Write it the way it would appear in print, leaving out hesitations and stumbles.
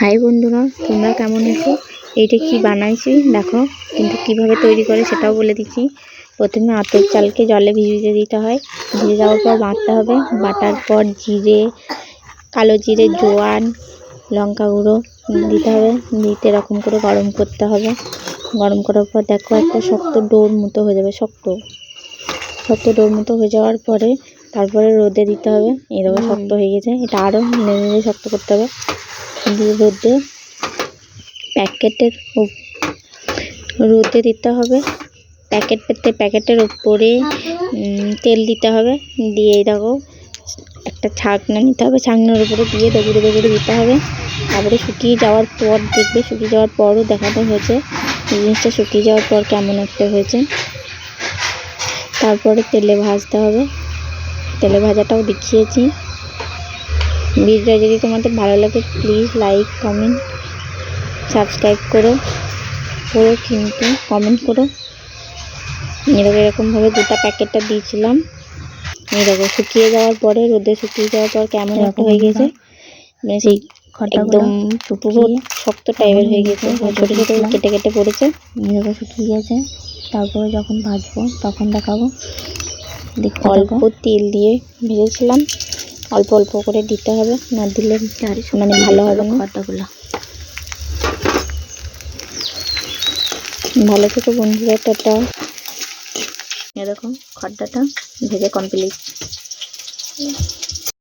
High বন্ধুরা, তোমরা কেমন আছো? এইটা কি বানাইছি দেখো, কিন্তু কিভাবে তৈরি করে সেটাও বলে দিচ্ছি। প্রথমে আতপ চালকে জলে ভিজিয়ে দিতে হয়। ভিজে যাওয়ার পর বাটতে হবে। বাটার পর জিরে, কালো জিরে, জোয়ান, লঙ্কা গুঁড়ো দিতে হবে। দিতে এরকম করে গরম করতে হবে। গরম করার পর দেখো একটা শক্ত ডোর মতো হয়ে যাবে। শক্ত ডোর মতো হয়ে যাওয়ার পরে তারপরে রোদে দিতে হবে। এরকম শক্ত হয়ে গেছে, এটা আরও নেড়ে শক্ত করতে হবে। দিয়ে রোদে দিতে হবে। প্যাকেটের উপরে তেল দিতে হবে। দিয়ে দেখো একটা ছাকনা নিতে হবে, ছাকনার উপরে দিয়ে দগুড়ে দিতে হবে। তারপরে শুকিয়ে যাওয়ার পর দেখবে, শুকিয়ে যাওয়ার পরও দেখাতে হয়েছে জিনিসটা শুকিয়ে যাওয়ার পর কেমন একটা হয়েছে। তারপরে তেলে ভাজতে হবে। তেলে ভাজাটাও দেখিয়েছি। ভিডিওটা যদি তোমাদের ভালো লাগে প্লিজ লাইক, কমেন্ট, সাবস্ক্রাইব করো কিন্তু কমেন্ট করো। এরকমভাবে গোটা প্যাকেটটা দিয়েছিলাম। এরকম শুকিয়ে যাওয়ার পরে, রোদে শুকিয়ে যাওয়ার পর কেমন একটা হয়ে গেছে, মানে সেই একদম পুরো শক্ত টাইপের হয়ে গেছে, ছোটো ছোটো কেটে পড়েছে। এরকম শুকিয়ে গেছে। তারপরে যখন ভাজবো তখন দেখাবো। অল্প তেল দিয়ে ভেজেছিলাম, অল্প অল্প করে দিতে হবে, না দিলে মানে ভালো হবে না। খড়টাগুলো ভালো থেকে বন্ধুরা, টাটা। এরকম খড়টাটা ভেজে কমপ্লিট।